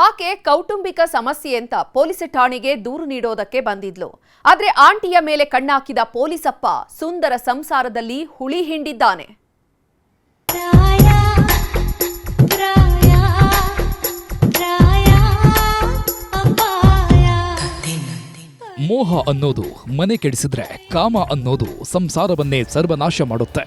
ಆಕೆ ಕೌಟುಂಬಿಕ ಸಮಸ್ಯೆ ಅಂತ ಪೊಲೀಸ್ ಠಾಣೆಗೆ ದೂರು ನೀಡೋದಕ್ಕೆ ಬಂದಿದ್ಲು. ಆದ್ರೆ ಆಂಟಿಯ ಮೇಲೆ ಕಣ್ಣಾಕಿದ ಪೊಲೀಸಪ್ಪ ಸುಂದರ ಸಂಸಾರದಲ್ಲಿ ಹುಳಿ ಹಿಂಡಿದ್ದಾನೆ. ಮೋಹ ಅನ್ನೋದು ಮನೆ ಕೆಡಿಸಿದ್ರೆ ಕಾಮ ಅನ್ನೋದು ಸಂಸಾರವನ್ನೇ ಸರ್ವನಾಶ ಮಾಡುತ್ತೆ.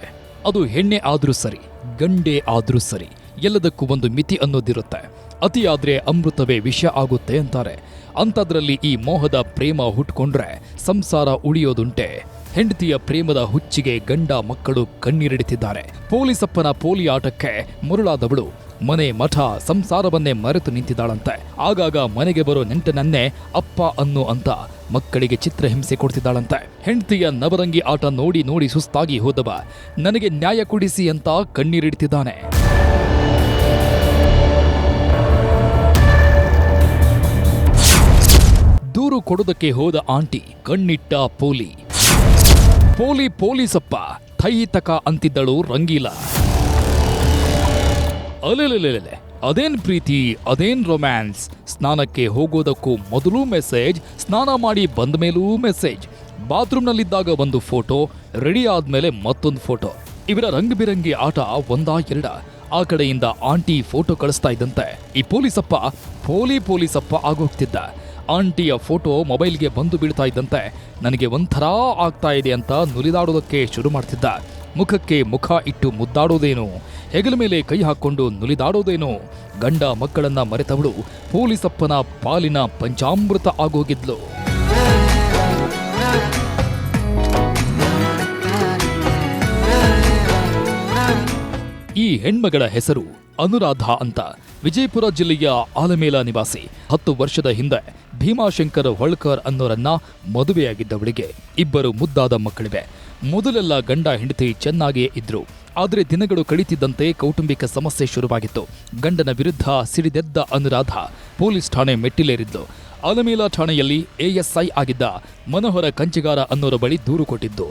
ಅದು ಹೆಣ್ಣೆ ಆದ್ರೂ ಸರಿ, ಗಂಡೆ ಆದ್ರೂ ಸರಿ, ಎಲ್ಲದಕ್ಕೂ ಒಂದು ಮಿತಿ ಅನ್ನೋದಿರುತ್ತೆ. ಅತಿಯಾದ್ರೆ ಅಮೃತವೇ ವಿಷ ಆಗುತ್ತೆ ಅಂತಾರೆ. ಅಂಥದ್ರಲ್ಲಿ ಈ ಮೋಹದ ಪ್ರೇಮ ಹುಟ್ಕೊಂಡ್ರೆ ಸಂಸಾರ ಉಳಿಯೋದುಂಟೆ. ಹೆಂಡತಿಯ ಪ್ರೇಮದ ಹುಚ್ಚಿಗೆ ಗಂಡ ಮಕ್ಕಳು ಕಣ್ಣೀರಿಡುತ್ತಿದ್ದಾರೆ. ಪೊಲೀಸಪ್ಪನ ಪೋಲಿ ಆಟಕ್ಕೆ ಮರುಳಾದವಳು ಮನೆ ಮಠ ಸಂಸಾರವನ್ನೇ ಮರೆತು ನಿಂತಿದ್ದಾಳಂತೆ. ಆಗಾಗ ಮನೆಗೆ ಬರೋ ನೆಂಟನನ್ನೇ ಅಪ್ಪ ಅನ್ನು ಅಂತ ಮಕ್ಕಳಿಗೆ ಚಿತ್ರಹಿಂಸೆ ಕೊಡ್ತಿದ್ದಾಳಂತೆ. ಹೆಂಡತಿಯ ನವರಂಗಿ ಆಟ ನೋಡಿ ನೋಡಿ ಸುಸ್ತಾಗಿ ಹೋದವ ನನಗೆ ನ್ಯಾಯ ಕೊಡಿಸಿ ಅಂತ ಕಣ್ಣೀರಿಡ್ತಿದ್ದಾನೆ. ದೂರು ಕೊಡೋದಕ್ಕೆ ಹೋದ ಆಂಟಿ ಕಣ್ಣಿಟ್ಟ ಪೊಲೀಸಪ್ಪ ಥೈ ತಕ ಅಂತಿದ್ದಳು ರಂಗೀಲ. ಅಲೆಲೆಲೆಲೆ, ಅದೇನ್ ಪ್ರೀತಿ, ಅದೇನ್ ರೊಮ್ಯಾನ್ಸ್. ಸ್ನಾನಕ್ಕೆ ಹೋಗೋದಕ್ಕೂ ಮೊದಲು ಮೆಸೇಜ್, ಸ್ನಾನ ಮಾಡಿ ಬಂದ ಮೇಲೂ ಮೆಸೇಜ್, ಬಾತ್ರೂಮ್ನಲ್ಲಿದ್ದಾಗ ಒಂದು ಫೋಟೋ, ರೆಡಿ ಆದ್ಮೇಲೆ ಮತ್ತೊಂದು ಫೋಟೋ. ಇವರ ರಂಗಬಿರಂಗಿ ಆಟ ಒಂದಾ ಎರಡ. ಆ ಕಡೆಯಿಂದ ಆಂಟಿ ಫೋಟೋ ಕಳಿಸ್ತಾ ಇದ್ದಂತೆ ಈ ಪೊಲೀಸಪ್ಪ ಪೊಲೀಸಪ್ಪ ಆಗೋಗ್ತಿದ್ದ. ಆಂಟಿಯ ಫೋಟೋ ಮೊಬೈಲ್ಗೆ ಬಂದು ಬೀಳ್ತಾ ಇದ್ದಂತೆ ನನಗೆ ಒಂಥರ ಆಗ್ತಾ ಇದೆ ಅಂತ ನುಲಿದಾಡೋದಕ್ಕೆ ಶುರು ಮಾಡ್ತಿದ್ದ. ಮುಖಕ್ಕೆ ಮುಖ ಇಟ್ಟು ಮುದ್ದಾಡೋದೇನು, ಹೆಗಲ ಮೇಲೆ ಕೈ ಹಾಕೊಂಡು ನುಲಿದಾಡೋದೇನು. ಗಂಡ ಮಕ್ಕಳನ್ನ ಮರೆತವಳು ಪೊಲೀಸಪ್ಪನ ಪಾಲಿನ ಪಂಚಾಮೃತ ಆಗೋಗಿದ್ಲು. ಈ ಹೆಣ್ಮಗಳ ಹೆಸರು ಅನುರಾಧ ಅಂತ. ವಿಜಯಪುರ ಜಿಲ್ಲೆಯ ಆಲಮೇಲ ನಿವಾಸಿ. 10 ವರ್ಷದ ಹಿಂದೆ ಭೀಮಾಶಂಕರ್ ಹೊಳ್ಕರ್ ಅನ್ನೋರನ್ನ ಮದುವೆಯಾಗಿದ್ದವಳಿಗೆ 2 ಮುದ್ದಾದ ಮಕ್ಕಳಿವೆ. ಮೊದಲೆಲ್ಲ ಗಂಡ ಹೆಂಡತಿ ಚೆನ್ನಾಗಿಯೇ ಇದ್ರು. ಆದರೆ ದಿನಗಳು ಕಳೀತಿದ್ದಂತೆ ಕೌಟುಂಬಿಕ ಸಮಸ್ಯೆ ಶುರುವಾಗಿತ್ತು. ಗಂಡನ ವಿರುದ್ಧ ಸಿಡಿದೆದ್ದ ಅನುರಾಧ ಪೊಲೀಸ್ ಠಾಣೆ ಮೆಟ್ಟಿಲೇರಿದ್ಲು. ಆಲಮೇಲ ಠಾಣೆಯಲ್ಲಿ ASI ಆಗಿದ್ದ ಮನೋಹರ ಕಂಚಿಗಾರ ಅನ್ನೋರ ಬಳಿ ದೂರು ಕೊಟ್ಟಿದ್ದು.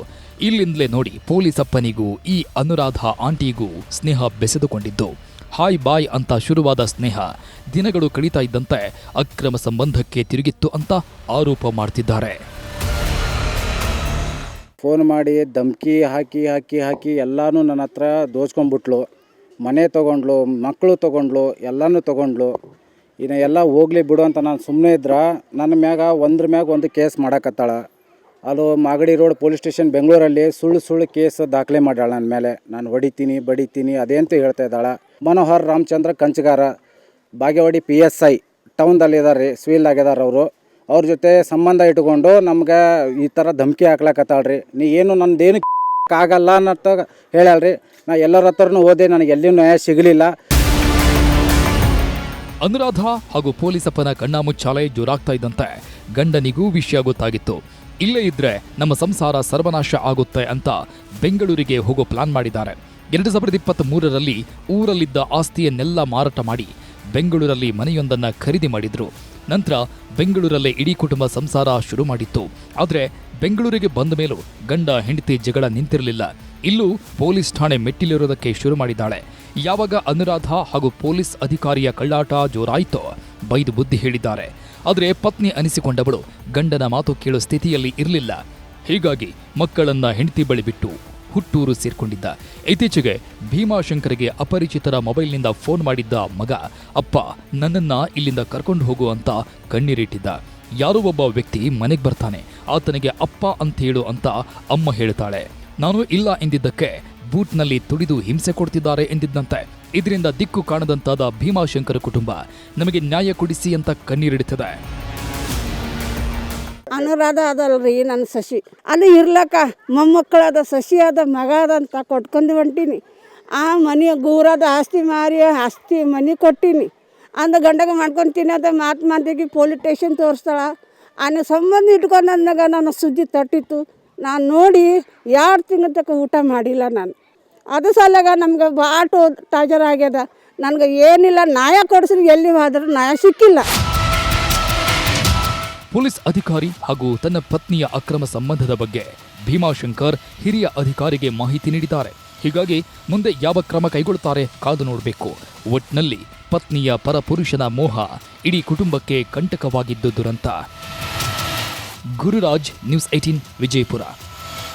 ಇಲ್ಲಿಂದಲೇ ನೋಡಿ ಪೊಲೀಸಪ್ಪನಿಗೂ ಈ ಅನುರಾಧ ಆಂಟಿಗೂ ಸ್ನೇಹ ಬೆಸೆದುಕೊಂಡಿದ್ದು. ಹಾಯ್ ಬಾಯ್ ಅಂತ ಶುರುವಾದ ಸ್ನೇಹ ದಿನಗಳು ಕಳೀತಾ ಇದ್ದಂತೆ ಅಕ್ರಮ ಸಂಬಂಧಕ್ಕೆ ತಿರುಗಿತ್ತು ಅಂತ ಆರೋಪ ಮಾಡ್ತಿದ್ದಾರೆ. ಫೋನ್ ಮಾಡಿ ಧಮಕಿ ಹಾಕಿ ಎಲ್ಲನೂ ನನ್ನ ಹತ್ರ ದೋಚ್ಕೊಂಡ್ಬಿಟ್ಲು. ಮನೆ ತೊಗೊಂಡ್ಲು, ಮಕ್ಕಳು ತೊಗೊಂಡ್ಲು, ಎಲ್ಲನೂ ತೊಗೊಂಡ್ಲು. ಇನ್ನು ಎಲ್ಲ ಹೋಗ್ಲಿ ಬಿಡು ಅಂತ ನಾನು ಸುಮ್ಮನೆ ಇದ್ರೆ ನನ್ನ ಮ್ಯಾಗ ಒಂದ್ರ ಮ್ಯಾಗ ಒಂದು ಕೇಸ್ ಮಾಡಕತ್ತಾಳ. ಅದು ಮಾಗಡಿ ರೋಡ್ ಪೊಲೀಸ್ ಸ್ಟೇಷನ್ ಬೆಂಗಳೂರಲ್ಲಿ ಸುಳ್ಳು ಕೇಸ್ ದಾಖಲೆ ಮಾಡ್ಯಾಳ ನನ್ನ ಮೇಲೆ. ನಾನು ಹೊಡಿತೀನಿ ಬಡಿತೀನಿ ಅದೇಂತೂ ಹೇಳ್ತಾ ಇದ್ದಾಳೆ. ಮನೋಹರ್ ರಾಮಚಂದ್ರ ಕಂಚಗಾರ ಬಾಗೇವಾಡಿ PSI ಟೌನ್ದಲ್ಲಿ ಇದ್ದಾರೆ ರೀ, ಸಿವಿಲ್ ಆಗಿದ್ದಾರೆ ಅವರು. ಅವ್ರ ಜೊತೆ ಸಂಬಂಧ ಇಟ್ಕೊಂಡು ನಮ್ಗೆ ಈ ಥರ ಧಮಕಿ ಹಾಕ್ಲಕತ್ತಾಳ್ರಿ. ನೀ ಏನು ನನ್ನದೇನು ಆಗಲ್ಲ ಅನ್ನತ್ತ ಹೇಳ್ಯಾಳ್ರಿ. ನಾ ಎಲ್ಲರ ಹತ್ರನೂ ಹೋದೆ, ನನಗೆ ಎಲ್ಲಿಯೂ ನ್ಯಾಯ ಸಿಗಲಿಲ್ಲ. ಅನುರಾಧ ಹಾಗೂ ಪೊಲೀಸಪ್ಪನ ಕಣ್ಣಾಮುಚ್ಚಾಲೆ ಜೋರಾಗ್ತಾ ಇದ್ದಂತೆ ಗಂಡನಿಗೂ ವಿಷಯ ಗೊತ್ತಾಗಿತ್ತು. ಇಲ್ಲೇ ಇದ್ರೆ ನಮ್ಮ ಸಂಸಾರ ಸರ್ವನಾಶ ಆಗುತ್ತೆ ಅಂತ ಬೆಂಗಳೂರಿಗೆ ಹೋಗೋ ಪ್ಲಾನ್ ಮಾಡಿದ್ದಾರೆ. 2023ರಲ್ಲಿ ಊರಲ್ಲಿದ್ದ ಆಸ್ತಿಯನ್ನೆಲ್ಲ ಮಾರಾಟ ಮಾಡಿ ಬೆಂಗಳೂರಲ್ಲಿ ಮನೆಯೊಂದನ್ನ ಖರೀದಿ ಮಾಡಿದ್ರು. ನಂತರ ಬೆಂಗಳೂರಲ್ಲೇ ಇಡೀ ಕುಟುಂಬ ಸಂಸಾರ ಶುರು ಮಾಡಿತ್ತು. ಆದರೆ ಬೆಂಗಳೂರಿಗೆ ಬಂದ ಮೇಲೂ ಗಂಡ ಹೆಂಡತಿ ಜಗಳ ನಿಂತಿರಲಿಲ್ಲ. ಇಲ್ಲೂ ಪೊಲೀಸ್ ಠಾಣೆ ಮೆಟ್ಟಿಲಿರೋದಕ್ಕೆ ಶುರು ಮಾಡಿದ್ದಾಳೆ. ಯಾವಾಗ ಅನುರಾಧ ಹಾಗೂ ಪೊಲೀಸ್ ಅಧಿಕಾರಿಯ ಕಳ್ಳಾಟ ಜೋರಾಯಿತೋ ಬೈದು ಬುದ್ಧಿ ಹೇಳಿದ್ದಾರೆ. ಆದರೆ ಪತ್ನಿ ಅನಿಸಿಕೊಂಡವಳು ಗಂಡನ ಮಾತು ಕೇಳೋ ಸ್ಥಿತಿಯಲ್ಲಿ ಇರಲಿಲ್ಲ. ಹೀಗಾಗಿ ಮಕ್ಕಳನ್ನ ಹೆಂಡತಿ ಬಳಿ ಬಿಟ್ಟು ಹುಟ್ಟೂರು ಸೇರ್ಕೊಂಡಿದ್ದ. ಇತ್ತೀಚೆಗೆ ಭೀಮಾಶಂಕರ್ಗೆ ಅಪರಿಚಿತರ ಮೊಬೈಲ್ನಿಂದ ಫೋನ್ ಮಾಡಿದ್ದ ಮಗ, ಅಪ್ಪ ನನ್ನನ್ನ ಇಲ್ಲಿಂದ ಕರ್ಕೊಂಡು ಹೋಗು ಅಂತ ಕಣ್ಣೀರಿಟ್ಟಿದ್ದ. ಯಾರೋ ಒಬ್ಬ ವ್ಯಕ್ತಿ ಮನೆಗೆ ಬರ್ತಾನೆ, ಆತನಿಗೆ ಅಪ್ಪ ಅಂತ ಹೇಳು ಅಂತ ಅಮ್ಮ ಹೇಳ್ತಾಳೆ. ನಾನು ಇಲ್ಲ ಎಂದಿದ್ದಕ್ಕೆ ಬೂಟ್ನಲ್ಲಿ ತುಡಿದು ಹಿಂಸೆ ಕೊಡ್ತಿದ್ದಾರೆ ಎಂದಿದ್ದಂತೆ. ಇದರಿಂದ ದಿಕ್ಕು ಕಾಣದಂತಾದ ಭೀಮಾಶಂಕರ್ ಕುಟುಂಬ ನಮಗೆ ನ್ಯಾಯ ಕೊಡಿಸಿ ಅಂತ ಕಣ್ಣೀರಿಡುತ್ತದೆ. ಅನುರಾಧ ಅದಲ್ರಿ ನನ್ನ ಸಸಿ, ಅದು ಇರ್ಲಕ್ಕ ಮೊಮ್ಮಕ್ಕಳದ ಸಸಿ ಅದ ಮಗ ಅದಂತ ಕೊಟ್ಕೊಂಡು ಹೊಂಟೀನಿ. ಆ ಮನೆ ಗೂರದ ಆಸ್ತಿ ಮಾರಿ ಮನೆ ಕೊಟ್ಟೀನಿ ಅಂದ ಗಂಡಗ ಮಾಡ್ಕೊತೀನಿ. ಅದ ಮಾತಿಗೆ ಪೊಲೀಸ್ ಸ್ಟೇಷನ್ ತೋರಿಸ್ತಾಳ. ಆನೆ ಸಂಬಂಧ ಇಟ್ಕೊಂಡು ಅಂದಾಗ ನನ್ನ ಸುದ್ದಿ ತಟ್ಟಿತ್ತು. ನಾನು ನೋಡಿ 2 ತಿಂಗಳ ತನಕ ಊಟ ಮಾಡಿಲ್ಲ ನಾನು. ಅದು ಸಲಗ ನಮ್ಗೆ ಭಾಳ ಟಾರ್ಚರ್ ಆಗ್ಯದ. ನನಗೆ ಏನಿಲ್ಲ ನ್ಯಾಯ ಕೊಡಿಸ್ರಿ, ಎಲ್ಲಿ ಹೋದ್ರೂ ನ್ಯಾಯ ಸಿಕ್ಕಿಲ್ಲ. ಪೊಲೀಸ್ ಅಧಿಕಾರಿ ಹಾಗೂ ತನ್ನ ಪತ್ನಿಯ ಅಕ್ರಮ ಸಂಬಂಧದ ಬಗ್ಗೆ ಭೀಮಾಶಂಕರ್ ಹಿರಿಯ ಅಧಿಕಾರಿಗೆ ಮಾಹಿತಿ ನೀಡಿದ್ದಾರೆ. ಹೀಗಾಗಿ ಮುಂದೆ ಯಾವ ಕ್ರಮ ಕೈಗೊಳ್ಳುತ್ತಾರೆ ಕಾದು ನೋಡಬೇಕು. ಒಟ್ನಲ್ಲಿ ಪತ್ನಿಯ ಪರಪುರುಷನ ಮೋಹ ಇಡೀ ಕುಟುಂಬಕ್ಕೆ ಕಂಟಕವಾಗಿದ್ದು ದುರಂತ. ಗುರುರಾಜ್, ನ್ಯೂಸ್ 18 ವಿಜಯಪುರ.